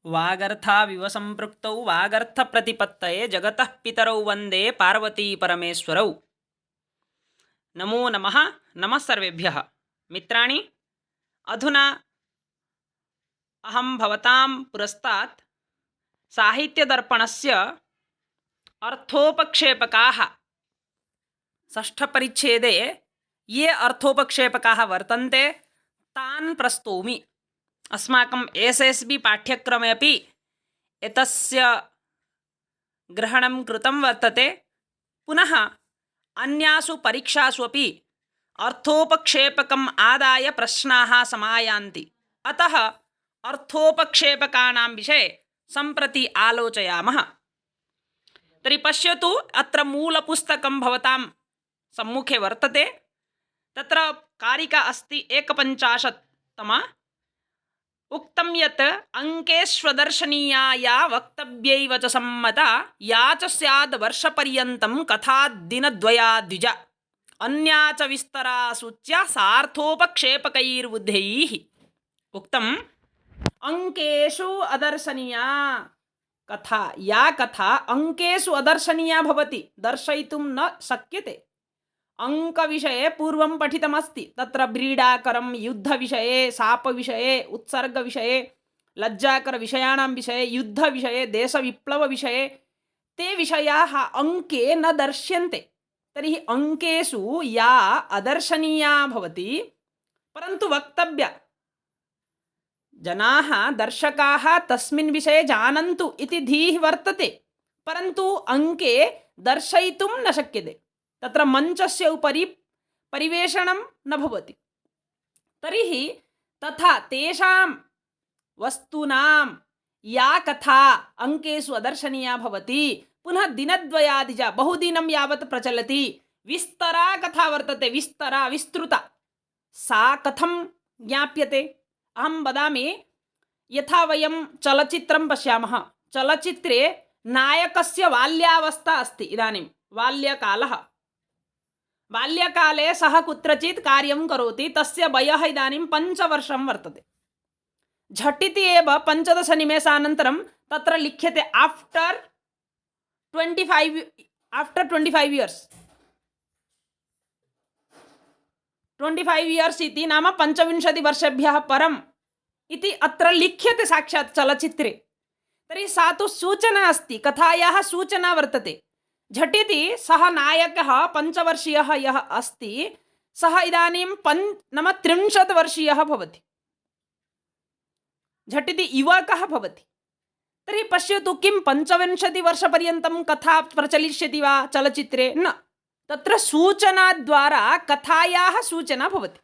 वागर्थाविव सम्पृक्तौ वागर्थप्रतिपत्तये जगतः पितरौ वन्दे पार्वती परमेश्वरौ। नमो नमः। नमः सर्वेभ्यः। मित्राणि, अधुना अहं भवतां पुरस्तात् साहित्यदर्पणस्य अर्थोपक्षेपकाः षष्ठपरिच्छेदे ये अर्थोपक्षेपकाः वर्तन्ते तान् प्रस्तौमि। अस्माकं एसएसबी पाठ्यक्रमे अपि एतस्य ग्रहणं कृतं वर्तते। पुनः अन्यासु परीक्षासु अपि अर्थोपक्षेपकम् आदाय प्रश्नाः समायान्ति। अतः अर्थोपक्षेपकानां विषये सम्प्रति आलोचयामः। तर्हि पश्यतु, अत्र मूलपुस्तकं भवतां सम्मुखे वर्तते। तत्र कारिका अस्ति 51तमा। उक्तं यत् अंकेष्वदर्शनीया या वक्तव्यैव च सम्मता या च स्याद् वर्षपर्यन्तं कथा दिनद्वयाद्विज अन्या च विस्तरा सूच्या सार्थोपक्षेपकैर्बुद्धैः। उक्तम् अंकेषु अदर्शनीया कथा, या कथा अंकेषु अदर्शनीया भवति, दर्शयितुं न शक्यते। अंकविषये पूर्वं पठितमस्ति। तत्र व्रीडाकरं, युद्धविषये, शापविषये, उत्सर्गविषये, लज्जाकरविषयाणां विषये, युद्धविषये, देशविप्लवविषये ते विषयाः अंके न दर्श्यन्ते। तर्हि अंकेषु या अदर्शनीया भवति परन्तु वक्तव्या। जनाः, दर्शकाः तस्मिन् विषये जानन्तु इति धीः वर्तते, परन्तु अंके दर्शयितुं न शक्यते। तत्र मञ्चस्य उपरि परिवेषणं न भवति। तर्हि तथा तेषां वस्तूनां या कथा अंकेषु अदर्शनीया भवति, पुनः दिनद्वयादिज बहुदिनं यावत् प्रचलति, विस्तरा कथा वर्तते, विस्तरा, विस्तृता, सा कथं ज्ञाप्यते? अहं वदामि। यथा वयं चलचित्रं पश्यामः, चलचित्रे नायकस्य बाल्यावस्था अस्ति। इदानीं बाल्यकालः, बाल्यकाले सः कुत्रचित् कार्यं करोति, तस्य वयः इदानीं 5 वर्षं वर्तते। झटिति एव 15 निमेषानन्तरं तत्र लिख्यते आफ्टर् 25 इयर्स्। 25 इयर्स् इति नाम 25 वर्षेभ्यः परम् इति अत्र लिख्यते साक्षात् चलचित्रे। तर्हि सा तु सूचना अस्ति, कथायाः सूचना वर्तते। झटिति सः नायकः 5 वर्षीयः यः अस्ति, सः इदानीं 30 वर्षीयः भवति, झटिति युवकः भवति। तर्हि पश्यतु, किं 25 वर्षपर्यन्तं कथा प्रचलिष्यति वा चलचित्रे? न। तत्र सूचनाद्वारा कथायाः सूचना भवति।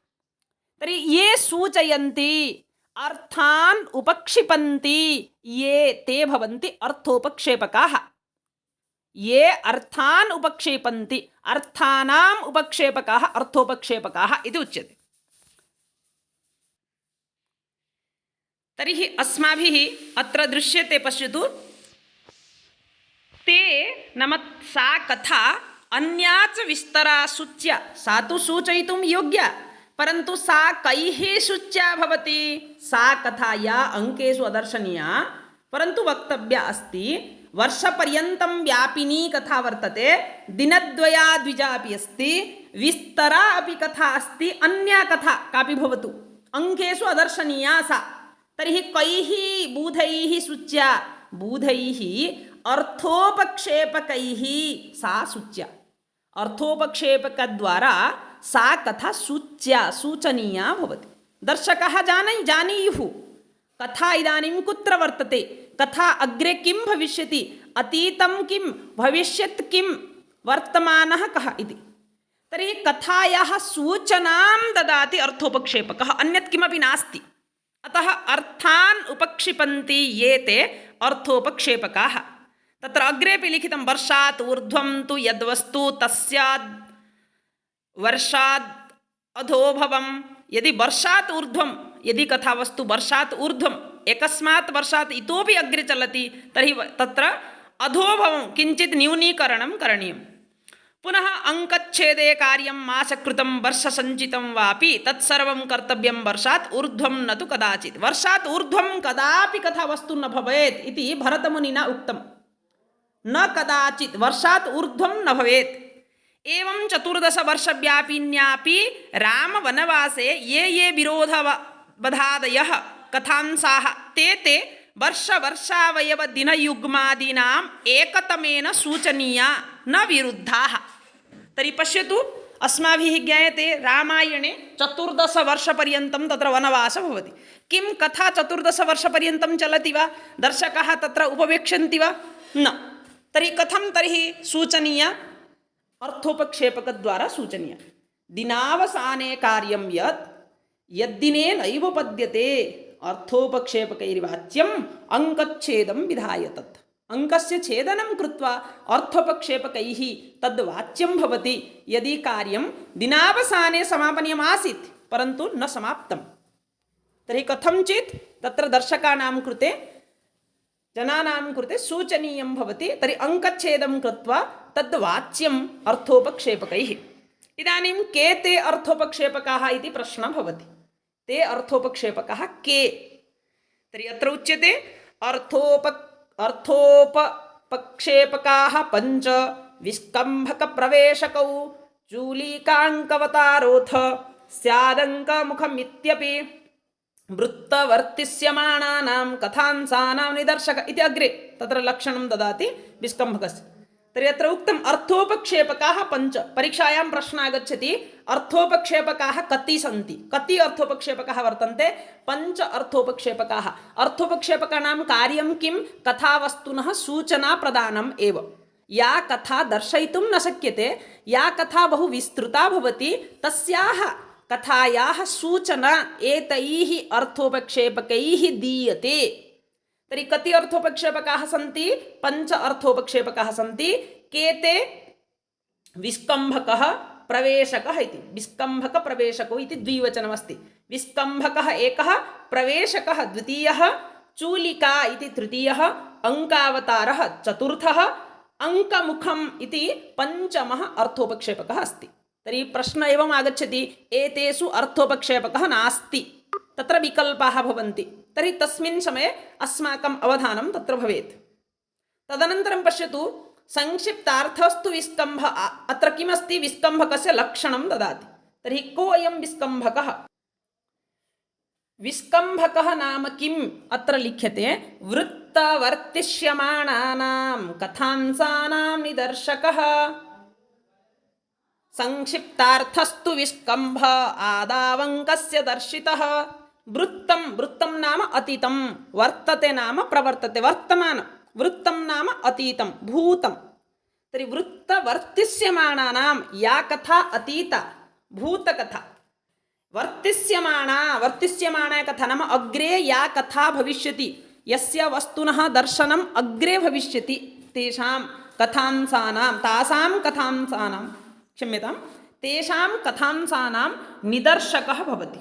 तर्हि ये सूचयन्ति, अर्थान् उपक्षिपन्ति, ये ते भवन्ति अर्थोपक्षेपकाः। ये अर्थान् उपक्षेपन्ति, अर्थानाम् उपक्षेपकाः अर्थोपक्षेपकाः इति उच्यते। तर्हि अस्माभिः अत्र दृश्यते, पश्यतु, ते नाम सा कथा अन्या च विस्तरा सूच्या, सा तु सूचयितुं योग्या, परन्तु सा कैः सूच्या भवति? सा कथा या अंकेषु अदर्शनीया परन्तु वक्तव्या अस्ति, वर्षपर्यन्तं व्यापिनी कथा वर्तते, दिनद्वयाद्विजा अपि अस्ति, विस्तरा अपि कथा अस्ति, अन्या कथा कापि भवतु, अंकेषु अदर्शनीया सा। तर्हि कैः बूधैः सूच्या? बूधैः अर्थोपक्षेपकैः सा सूच्या। अर्थोपक्षेपकद्वारा सा कथा सूच्या, सूचनीया भवति। दर्शकाः जानीयुः कथा इदानीं कुत्र वर्तते, कथा अग्रे किं भविष्यति, अतीतं किं, भविष्यत् किं, वर्तमानः कः इति। तर्हि कथायाः सूचनां ददाति अर्थोपक्षेपकः, अन्यत् किमपि नास्ति। अतः अर्थान् उपक्षिपन्ति ये ते अर्थोपक्षेपकाः। तत्र अग्रेपि लिखितं, वर्षात् ऊर्ध्वं तु यद्वस्तु तस्याद् वर्षाद् अधोभवं। यदि वर्षात् ऊर्ध्वं, यदि कथावस्तु वर्षात् ऊर्ध्वं, एकस्मात् वर्षात् इतोपि अग्रे चलति, तर्हि तत्र अधोभवं किञ्चित् न्यूनीकरणं करणीयं। ಪುನಃ ಅಂಕಚ್ಛೇದೆ ಕಾರ್ಯಂ ಮಾಸಕೃತಂ ವರ್ಷಸಂಚಿತಂ ವಾಪಿ ತತ್ಸರ್ವಂ ಕರ್ತವ್ಯಂ ವರ್ಷಾತ್ ಊರ್ಧ್ವಂ ನತು ಕದಾಚಿತ್. ವರ್ಷಾತ್ ಊರ್ಧ್ವಂ ಕದಾಪಿ ಕಥಾ ವಸ್ತು ನ ಭವೇತ್ ಇತಿ ಭರತಮುನಿನಾ ಉಕ್ತಂ. ನ ಕದಾಚಿತ್ ವರ್ಷಾತ್ ಊರ್ಧ್ವಂ ನ ಭವೇತ್. ಏವಂ 14 ವರ್ಷವ್ಯಾಪಿನ್ಯಾಪಿ ರಾಮವನವಾಸೆ ಯೇ ಯೇ ವಿರೋಧವಧಾದಯಃ ಕಥಾಂಸಾಃ ತೇ ತೇ ವರ್ಷವರ್ಷಾವಯವ ದಿನಯುಗ್ಮಾದೀನಾಂ ಏಕತಮೇನ ಸೂಚನೀಯಾ ನ ವಿರುದ್ಧಾಃ. तर्हि पश्यतु, अस्माभिः ज्ञायते रामायणे 14 वर्षपर्यन्तं तत्र वनवासः भवति. किं कथा 14 वर्षपर्यन्तं चलति वा? दर्शकाः तत्र उपवेक्षन्ति वा? न. तर्हि कथं तर्हि सूचनीया? अर्थोपक्षेपकद्वारा सूचनीया. दिनावसाने कार्यं यद्दिने नैवोपद्यते अर्थोपक्षेपकैर्वाच्यम् अंकच्छेदं विधाय तत्. अंकस्य छेदनं कृत्वा अर्थोपक्षेपकैः तद्वाच्यं भवति. यदि कार्यं दिनावसाने समापनीयम् आसीत् परन्तु न समाप्तं तर्हि कथञ्चित् तत्र दर्शकानां कृते जनानां कृते सूचनीयं भवति. तर्हि अंकच्छेदं कृत्वा तद्वाच्यम् अर्थोपक्षेपकैः. इदानीं के ते अर्थोपक्षेपकाः इति प्रश्नः भवति. ते अर्थोपक्षेपकाः के? तर्हि अत्र उच्यते अर्थोपक्षेपकाः पञ्च विस्कम्भकप्रवेशकौ चूलिकाङ्कवतारोऽथ स्यादङ्कमुखमित्यपि वृत्तवर्तिष्यमाणानां कथांसानां निदर्शक इति अग्रे तत्र लक्षणं ददाति विस्कम्भकस्य. तर्हि अत्र उक्तम् अर्थोपक्षेपकाः पञ्च. परीक्षायां प्रश्नः आगच्छति अर्थोपक्षेपकाः कति सन्ति? कति अर्थोपक्षेपकाः वर्तन्ते? 5 अर्थोपक्षेपकाः. अर्थोपक्षेपकानां कार्यं किं? कथावस्तुनः सूचनाप्रदानम् एव. या कथा दर्शयितुं न शक्यते, या कथा बहु विस्तृता भवति, तस्याः कथायाः सूचना एतैः अर्थोपक्षेपकैः दीयते. तर्हि कति अर्थोपक्षेपकाः सन्ति? 5 अर्थोपक्षेपकाः सन्ति. के ते? विस्कम्भकः प्रवेशकः इति. विस्कम्भकप्रवेशको इति द्विवचनमस्ति. विस्कम्भकः एकः, प्रवेशकः द्वितीयः, चूलिका इति तृतीयः, अङ्कावतारः चतुर्थः, अङ्कमुखम् इति पञ्चमः अर्थोपक्षेपकः अस्ति. तर्हि प्रश्न एवम् आगच्छति एतेषु अर्थोपक्षेपकः नास्ति, तत्र विकल्पाः भवन्ति. तर्हि तस्मिन् समये अस्माकम् अवधानं तत्र भवेत्. तदनन्तरं पश्यतु संक्षिप्तार्थस्तु विस्कम्भ. अत्र किमस्ति? विस्कम्भकस्य लक्षणं ददाति. तर्हि को अयं विस्कम्भकः? विस्कम्भकः नाम किम्? अत्र लिख्यते वृत्तवर्तिष्यमाणानां कथांसानां निदर्शकः. संक्षिप्तार्थस्तु विस्कम्भ आदावङ्कस्य दर्शितः. वृत्तं, वृत्तं नाम अतीतं, वर्तते नाम प्रवर्तते, वर्तमान. वृत्तं नाम अतीतं, भूतं. तर्हि वृत्तवर्तिष्यमाणानां या कथा अतीता, भूतकथा. वर्तिष्यमाणा कथा नाम अग्रे या कथा भविष्यति, यस्य वस्तुनः दर्शनम् अग्रे भविष्यति, तेषां कथांसानां, तासां कथांसानां, क्षम्यतां, तेषां कथांसानां निदर्शकः भवति.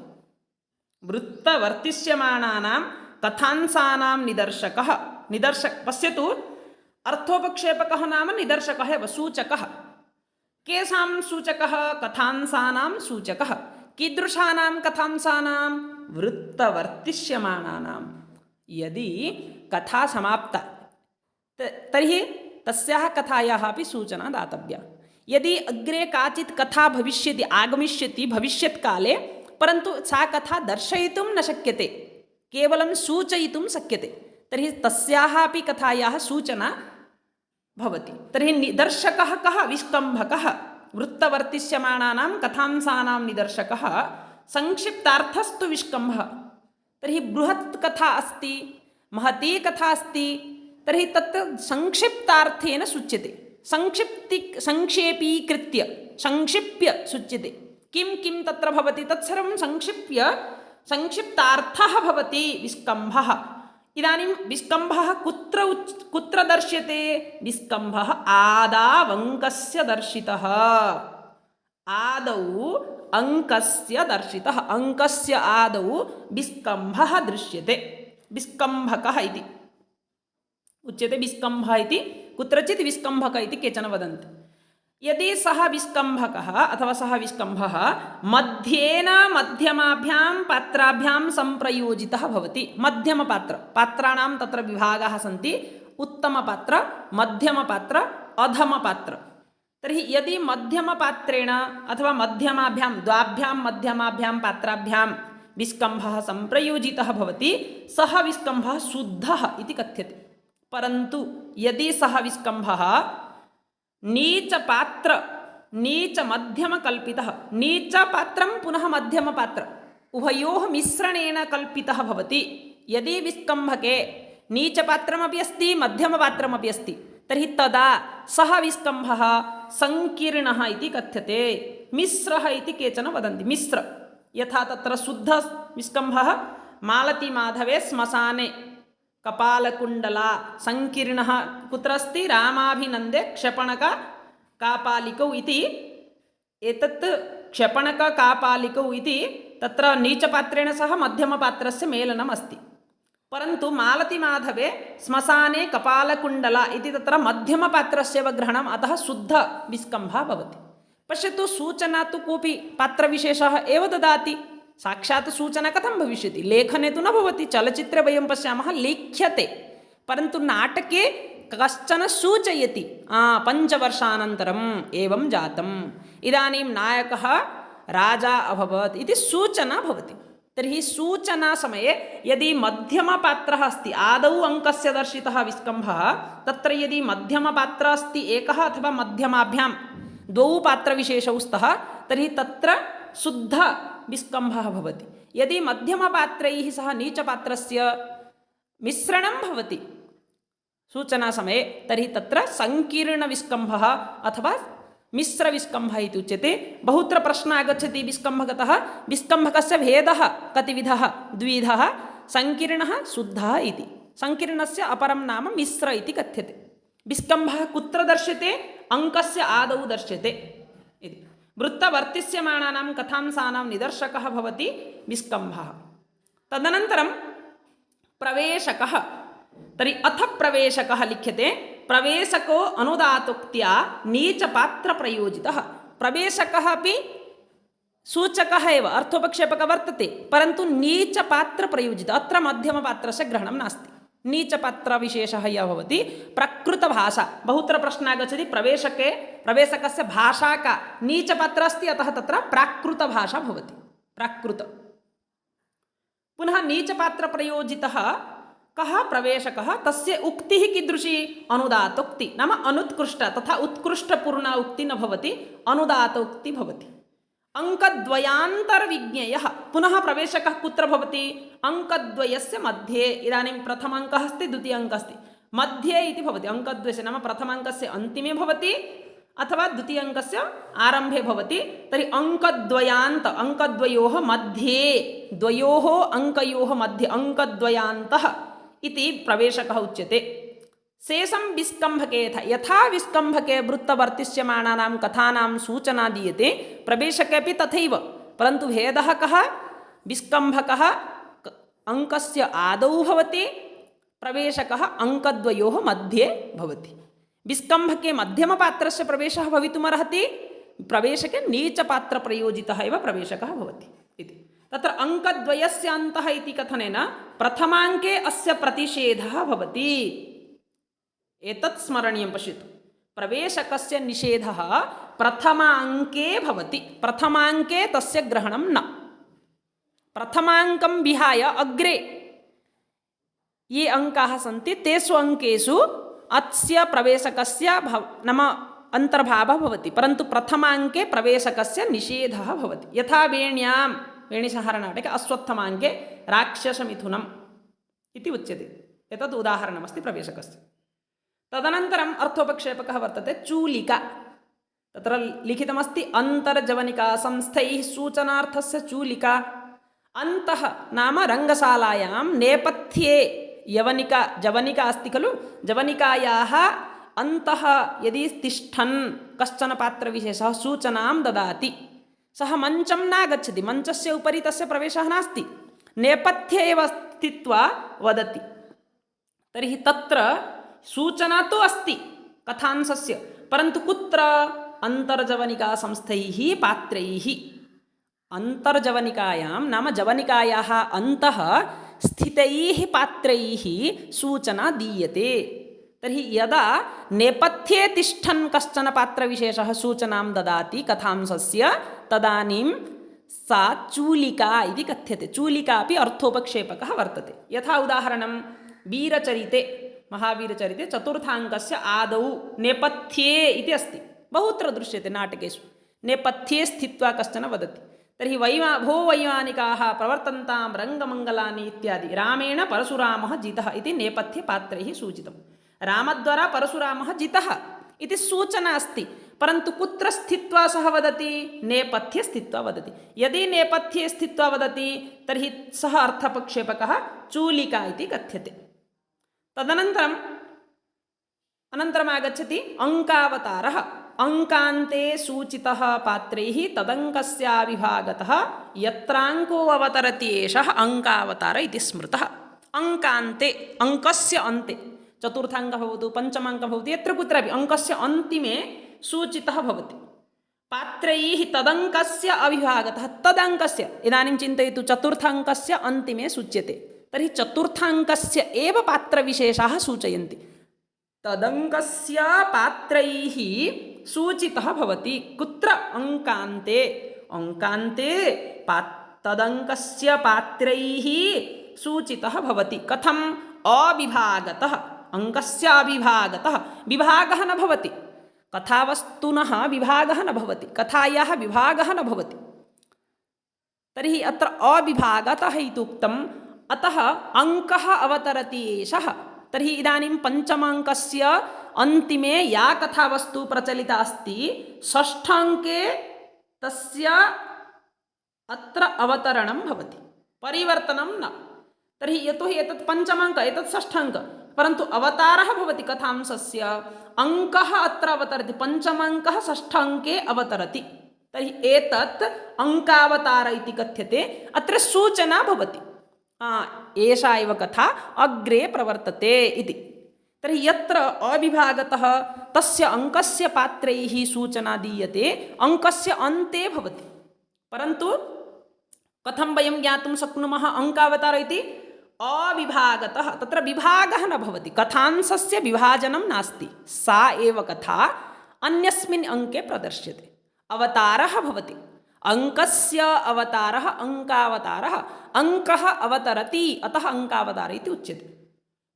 वृत्तवर्तिष्यमाणानां कथांसानां निदर्शकः. पश्यतु, अर्थोपक्षेपकः नाम निदर्शकः एव, सूचकः. केषां सूचकः? कथांसानां सूचकः. कीदृशानां कथांसानां? वृत्तवर्तिष्यमाणानां. यदि कथा समाप्ता तर्हि तस्याः कथायाः अपि सूचना दातव्या. यदि अग्रे काचित् कथा भविष्यति, आगमिष्यति भविष्यत्काले, परन्तु सा कथा दर्शयितुं न शक्यते, केवलं सूचयितुं शक्यते, तर्हि तस्याः अपि कथायाः सूचना भवति. तर्हि निदर्शकः कः? विस्कम्भकः. वृत्तवर्तिष्यमाणानां कथांसानां निदर्शकः. संक्षिप्तार्थस्तु विस्कम्भः. तर्हि बृहत् कथा अस्ति, महती कथा अस्ति, तर्हि तत् संक्षिप्तार्थेन सूच्यते. संक्षेपीकृत्य, संक्षिप्य सूच्यते. किं किं तत्र भवति तत्सर्वं संक्षिप्य संक्षिप्तार्थः भवति विस्कम्भः. इदानीं विस्कम्भः कुत्र दर्श्यते? विस्कम्भः आदावङ्कस्य दर्शितः. आदौ अङ्कस्य दर्शितः. अङ्कस्य आदौ विस्कम्भः दृश्यते. विस्कम्भकः इति उच्यते. विस्कम्भः इति कुत्रचित् विस्कम्भक इति केचन वदन्ति. यदि सः विस्कम्भकः अथवा सः विस्कम्भः मध्येन मध्यमाभ्यां पात्राभ्यां सम्प्रयोजितः भवति। मध्यमपात्र, पात्राणां तत्र विभागाः सन्ति, उत्तमपात्र, मध्यमपात्र, अधमपात्र। तर्हि यदि मध्यमपात्रेण अथवा मध्यमाभ्यां द्वाभ्यां मध्यमाभ्यां पात्राभ्यां विस्कम्भः सम्प्रयोजितः भवति, सः विस्कम्भः शुद्धः इति कथ्यते। परन्तु यदि सः विस्कम्भः नीचपात्र नीचमध्यमकल्पितः, नीचपात्रं पुनः मध्यमपात्र उभयोः मिश्रणेन कल्पितः भवति, यदि विस्कम्भके नीचपात्रमपि अस्ति मध्यमपात्रमपि अस्ति, तर्हि तदा सः विस्कम्भः सङ्कीर्णः इति कथ्यते। मिश्रः इति केचन वदन्ति। मिश्र, यथा तत्र शुद्धविस्कम्भः मालतीमाधवे श्मशाने कपालकुण्डला सङ्कीर्णः कुत्र अस्ति? रामाभिनन्दे क्षपणककापालिकौ इति। एतत् क्षपणककापालिकौ इति तत्र नीचपात्रेण सह मध्यमपात्रस्य मेलनम् अस्ति। परन्तु मालतीमाधवे श्मशाने कपालकुण्डला इति तत्र मध्यमपात्रस्यैव ग्रहणम्, अतः शुद्धविस्कम्भः भवति। पश्यतु, सूचना तु कोऽपि पात्रविशेषः एव ददाति। साक्षात् सूचना कथं भविष्यति? लेखने तु न भवति। चलचित्रे वयं पश्यामः लिख्यते, परन्तु नाटके कश्चन सूचयति, 5 वर्षानन्तरम् एवं जातम्, इदानीं नायकः राजा अभवत् इति सूचना भवति। तर्हि सूचनासमये यदि मध्यमपात्रः अस्ति, आदौ अङ्कस्य दर्शितः विस्कम्भः, तत्र यदि मध्यमपात्रः अस्ति एकः अथवा मध्यमाभ्यां 2 पात्रविशेषौ स्तः, तर्हि तत्र शुद्धविस्कम्भः भवति। यदि मध्यमपात्रैः सह नीचपात्रस्य मिश्रणं भवति सूचनासमये, तर्हि तत्र सङ्कीर्णविस्कम्भः अथवा मिश्रविस्कम्भः इति उच्यते। बहुत्र प्रश्नः आगच्छति विस्कम्भकतः। विस्कम्भकस्य भेदः कति विधः? द्विविधः, सङ्कीर्णः, शुद्धः इति। सङ्कीर्णस्य अपरं नाम मिश्र इति कथ्यते। विस्कम्भः कुत्र दर्श्यते? अङ्कस्य आदौ दर्श्यते इति। वृत्तवर्तिष्यमाणानां कथांशानां निदर्शकः भवति विस्कम्भः। तदनन्तरं प्रवेशकः। तर्हि अथ प्रवेशकः लिख्यते, प्रवेशको अनुदातोक्त्या नीचपात्रप्रयोजितः। प्रवेशकः अपि सूचकः एव, अर्थोपक्षेपकः वर्तते, परन्तु नीचपात्रप्रयोजितः। अत्र मध्यमपात्रस्य ग्रहणं नास्ति। नीचपात्रविशेषः यः भवति प्रकृतभाषा। बहुत्र प्रश्नः आगच्छति, प्रवेशकस्य भाषा का? नीचपात्र अस्ति, अतः तत्र प्राकृतभाषा भवति। प्राकृत। पुनः नीचपात्रप्रयोजितः कः प्रवेशकः? तस्य उक्तिः कीदृशी? अनुदातोक्ति, नाम अनुत्कृष्ट तथा उत्कृष्टपूर्णा उक्ति न भवति, अनुदातोक्ति भवति। अङ्कद्वयान्तर्विज्ञेयः। पुनः प्रवेशकः कुत्र भवति? अङ्कद्वयस्य मध्ये। इदानीं प्रथमाङ्कः अस्ति, द्वितीयाङ्कः अस्ति, मध्ये इति भवति। अङ्कद्वयस्य नाम प्रथमाङ्कस्य अन्तिमे भवति अथवा द्वितीयाङ्कस्य आरम्भे भवति। तर्हि अङ्कद्वयोः मध्ये, द्वयोः अङ्कयोः मध्ये अङ्कद्वयान्तः इति प्रवेशकः उच्यते। शेषं विस्कम्भके यथा विस्कम्भके वृत्तवर्तिष्यमाणानां कथानां सूचना दीयते, प्रवेशके अपि तथैव, परन्तु भेदः कः? विस्कम्भकः अङ्कस्य आदौ भवति, प्रवेशकः अङ्कद्वयोः मध्ये भवति। विस्कम्भके मध्यमपात्रस्य प्रवेशः भवितुमर्हति, प्रवेशके नीचपात्रप्रयोजितः एव प्रवेशकः भवति इति। तत्र अङ्कद्वयस्य अन्तः इति कथनेन प्रथमाङ्के अस्य प्रतिषेधः भवति। एतत् स्मरणीयं। पश्यतु, प्रवेशकस्य निषेधः प्रथमाङ्के भवति। प्रथमाङ्के तस्य ग्रहणं न। प्रथमाङ्कं विहाय अग्रे ये अङ्काः सन्ति, तेषु अङ्केषु अस्य प्रवेशकस्य नाम अन्तर्भावः भवति, परन्तु प्रथमाङ्के प्रवेशकस्य निषेधः भवति। यथा वेणीसंहारनाटके अश्वत्थमाङ्के राक्षसमिथुनम् इति उच्यते। एतत् उदाहरणमस्ति प्रवेशकस्य। तदनन्तरम् अर्थोपक्षेपकः वर्तते चूलिका। तत्र लिखितमस्ति अन्तर्जवनिका संस्थैः सूचनार्थस्य चूलिका। अन्तः नाम रङ्गशालायां नेपथ्ये जवनिका अस्ति खलु, जवनिकायाः अन्तः यदि तिष्ठन् कश्चन पात्रविशेषः सूचनां ददाति, सः मञ्चं नागच्छति, मञ्चस्य उपरि तस्य प्रवेशः नास्ति, नेपथ्ये एव स्थित्वा वदति। तर्हि तत्र सूचना तु अस्ति कथांशस्य, परन्तु कुत्र? अन्तर्जवनिकासंस्थैः पात्रैः अन्तर्जवनिकायां नाम जवनिकायाः अन्तः स्थितैः पात्रैः सूचना दीयते। तर्हि यदा नेपथ्ये तिष्ठन् कश्चन पात्रविशेषः सूचनां ददाति कथांशस्य तदानीं सा चूलिका इति कथ्यते। चूलिका अपि अर्थोपक्षेपकः वर्तते। यथा उदाहरणं वीरचरिते महावीरचरिते चतुर्थाङ्कस्य आदौ नेपथ्ये इति अस्ति। बहुत्र दृश्यते नाटकेषु। नेपथ्ये स्थित्वा कश्चन वदति, तर्हि भो वैमानिकाः प्रवर्तन्तां रङ्गमङ्गलानि इत्यादि रामेण परशुरामः जितः इति नेपथ्ये पात्रैः सूचितं। रामद्वारा परशुरामः जितः इति सूचना अस्ति, परन्तु कुत्र स्थित्वा सः वदति? नेपथ्ये स्थित्वा वदति। यदि नेपथ्ये स्थित्वा वदति तर्हि सः अर्थपक्षेपकः चूलिका इति कथ्यते। अनन्तरम् आगच्छति अङ्कावतारः। अङ्कान्ते सूचितः पात्रैः तदङ्कस्याविभागतः यत्राङ्को अवतरति एषः अङ्कावतार इति स्मृतः। अङ्कान्ते अङ्कस्य अन्ते चतुर्थाङ्कः भवतु पञ्चमाङ्कः भवतु यत्र कुत्रापि अङ्कस्य अन्तिमे सूचितः भवति। पात्रैः तदङ्कस्य अविभागतः तदङ्कस्य इदानीं चिन्तयतु चतुर्थाङ्कस्य अन्तिमे सूच्यते, तर्हि चतुर्थाङ्कस्य एव पात्रविशेषाः सूचयन्ति। तदङ्कस्य पात्रैः सूचितः भवति। कुत्र? अङ्कान्ते। अङ्कान्ते तदङ्कस्य पात्रैः सूचितः भवति। कथम्? अविभागतः। अङ्कस्य अविभागतः। विभागः न भवति, कथावस्तुनः विभागः न भवति, कथायाः विभागः न भवति। तर्हि अत्र अविभागतः इति उक्तम्। अतः अङ्कः अवतरति एषः। तर्हि इदानीं पञ्चमाङ्कस्य अन्तिमे या कथावस्तु प्रचलिता अस्ति षष्ठाङ्के तस्य अत्र अवतरणं भवति, परिवर्तनं न। तर्हि यतोहि एतत् पञ्चमाङ्क एतत् षष्ठाङ्क, परन्तु अवतारः भवति कथांशस्य। अङ्कः अत्र अवतरति, पञ्चमाङ्कः षष्ठाङ्के अवतरति, तर्हि एतत् अङ्कावतार इति कथ्यते। अत्र सूचना भवति एषा एव कथा अग्रे प्रवर्तते इति। तर्हि यत्र अविभागतः तस्य अङ्कस्य पात्रैः सूचना दीयते, अङ्कस्य अन्ते भवति। परन्तु कथं वयं ज्ञातुं शक्नुमः अङ्कावतार इति? अविभागतः। तत्र विभागः न भवति, कथांशस्य विभाजनं नास्ति, सा एव कथा अन्यस्मिन् अङ्के प्रदर्श्यते। अवतारः भवति, अङ्कस्य अवतारः अङ्कावतारः। अङ्कः अवतरति अतः अङ्कावतार इति उच्यते।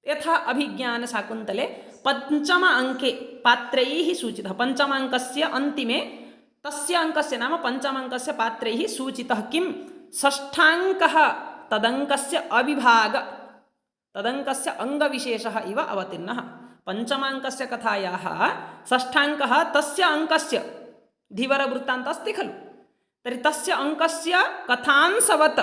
यथा अभिज्ञानशाकुन्तले पञ्चम अङ्के पात्रैः सूचितः, पञ्चमाङ्कस्य अन्तिमे तस्य अङ्कस्य नाम पञ्चमाङ्कस्य पात्रैः सूचितः किं? षष्ठाङ्कः तदङ्कस्य अविभाग तदङ्कस्य अङ्गविशेषः इव अवतीर्णः। पञ्चमाङ्कस्य कथायाः षष्ठाङ्कः तस्य अङ्कस्य धीवरवृत्तान्तः अस्ति खलु, तर्हि तस्य अङ्कस्य कथांशवत्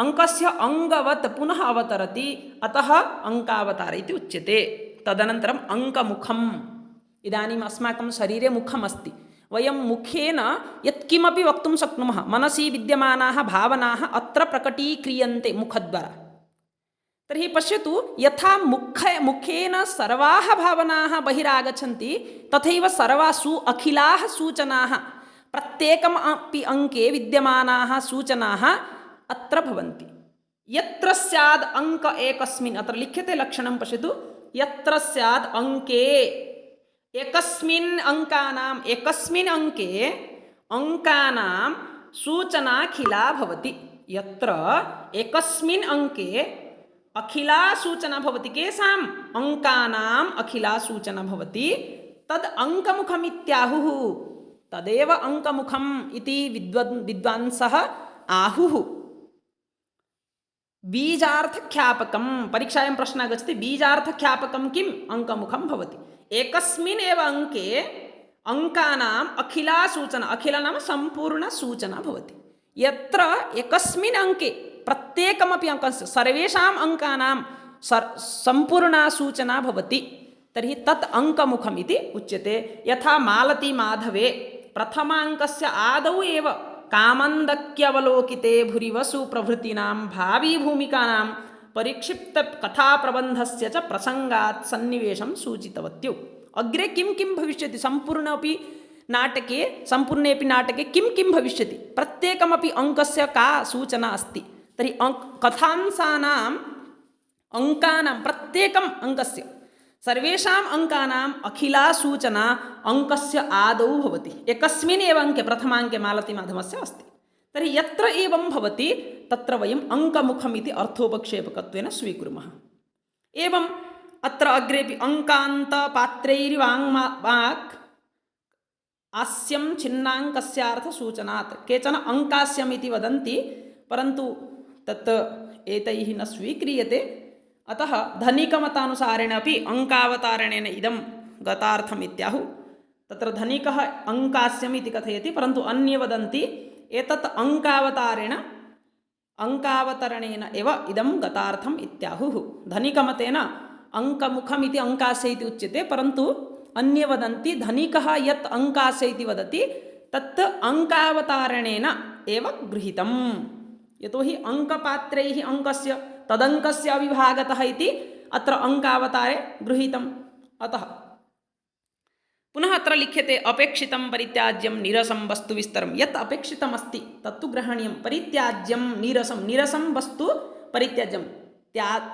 अङ्कस्य अङ्गवत् पुनः अवतरति, अतः अङ्कावतार इति उच्यते। तदनन्तरम् अङ्कमुखम्। इदानीम् अस्माकं शरीरे मुखम् अस्ति, वयं मुखेन यत्किमपि वक्तुं शक्नुमः, मनसि विद्यमानाः भावनाः अत्र प्रकटीक्रियन्ते मुखद्वारा। तर्हि पश्यतु, यथा मुखेन सर्वाः भावनाः बहिरागच्छन्ति तथैव सर्वासु अखिलाः सूचनाः प्रत्येकम् अपि अङ्के विद्यमानाः सूचनाः अत्र भवन्ति। यत्र स्याद् अङ्क एकस्मिन्, अत्र लिख्यते लक्षणं पश्यतु, यत्र स्याद् अङ्के एकस्मिन् अङ्के अङ्कानां सूचनाखिला भवति। यत्र एकस्मिन् अङ्के अखिला सूचना भवति, केषाम्? अङ्कानाम् अखिला सूचना भवति, तद् अङ्कमुखमित्याहुः। तदेव अङ्कमुखम् इति विद्वांसः आहुः। बीजार्थख्यापकं, परीक्षायां प्रश्नः आगच्छति, बीजार्थख्यापकं किम्? अङ्कमुखं भवति। एकस्मिन् एव अङ्के अङ्कानाम् अखिला सूचना, अखिला नाम सम्पूर्णसूचना भवति। यत्र एकस्मिन् अङ्के प्रत्येकमपि अङ्कस्य सर्वेषाम् अङ्कानां सम्पूर्णा सूचना भवति, तर्हि तत् अङ्कमुखम् इति उच्यते। यथा मालतीमाधवे प्रथमाङ्कस्य आदौ एव कामन्दक्यवलोकिते भूरिवसु प्रभृतीनां भावीभूमिकानां परिक्षिप्तकथाप्रबन्धस्य च प्रसङ्गात् सन्निवेशं सूचितवत्यौ। अग्रे किं किं भविष्यति सम्पूर्णमपि नाटके सम्पूर्णेऽपि नाटके किं किं भविष्यति प्रत्येकमपि अङ्कस्य का सूचना अस्ति तर्हि कथांशानाम् अङ्कानां प्रत्येकम् अङ्कस्य सर्वेषाम् अङ्कानाम् अखिला सूचना अङ्कस्य आदौ भवति एकस्मिन् एव अङ्के प्रथमाङ्के मालतीमाधवस्य अस्ति तर्हि यत्र एवं भवति तत्र वयम् अङ्कमुखम् इति अर्थोपक्षेपकत्वेन स्वीकुर्मः एवम् अत्र अग्रेपि अङ्कान्तपात्रैर्वाङ् आस्यं छिन्नाङ्कस्यार्थसूचनात् केचन अङ्कास्यम् इति वदन्ति परन्तु तत् एतैः न स्वीक्रियते अतः धनिकमतानुसारेण अपि अङ्कावतारणेन इदं गतार्थम् इत्याहुः तत्र धनिकः अङ्कास्यम् इति कथयति परन्तु अन्ये वदन्ति एतत् अङ्कावतरणेन एव इदं गतार्थम् इत्याहुः धनिकमतेन अङ्कमुखम् इति अङ्कास्य इति उच्यते परन्तु अन्ये वदन्ति धनिकः यत् अङ्कास्य इति वदति तत् अङ्कावतारणेन एव गृहीतम् यतोहि अङ्कपात्रैः अङ्कस्य तदङ्कस्य अविभागतः इति अत्र अङ्कावतारे गृहीतम् अतः पुनः अत्र लिख्यते अपेक्षितं परित्याज्यं नीरसं वस्तु विस्तरं यत् अपेक्षितमस्ति तत्तु ग्रहणीयं परित्याज्यं नीरसं वस्तु परित्याज्यं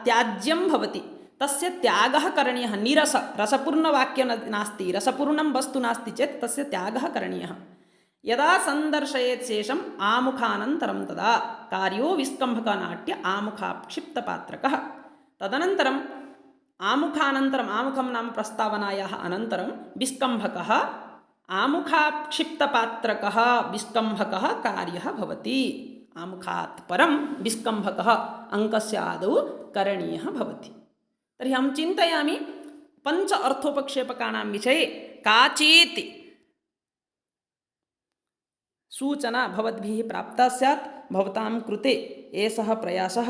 त्याज्यं भवति तस्य त्यागः करणीयः रसपूर्णवाक्यं नास्ति रसपूर्णं वस्तु नास्ति चेत् तस्य त्यागः करणीयः यदा सन्दर्शयेत् शेषम् आमुखानन्तरं तदा कार्यो विस्कम्भकनाट्य आमुखाक्षिप्तपात्रकः तदनन्तरम् आमुखं नाम प्रस्तावनायाः अनन्तरं विस्कम्भकः आमुखाक्षिप्तपात्रकः विस्कम्भकः कार्यः भवति आमुखात् परं विस्कम्भकः अङ्कस्य आदौ करणीयः भवति तर्हि अहं चिन्तयामि पञ्च अर्थोपक्षेपकानां विषये काचित् सूचना भवद्भिः प्राप्ता स्यात् भवतां कृते एषः प्रयासः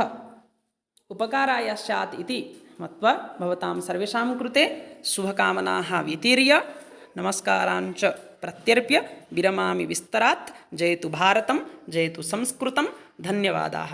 उपकाराय स्यात् इति मत्वा भवतां सर्वेषां कृते शुभकामनाः वितीर्य नमस्काराञ्च प्रत्यर्प्य विरमामि विस्तरात् जयतु भारतं जयतु संस्कृतं धन्यवादाः।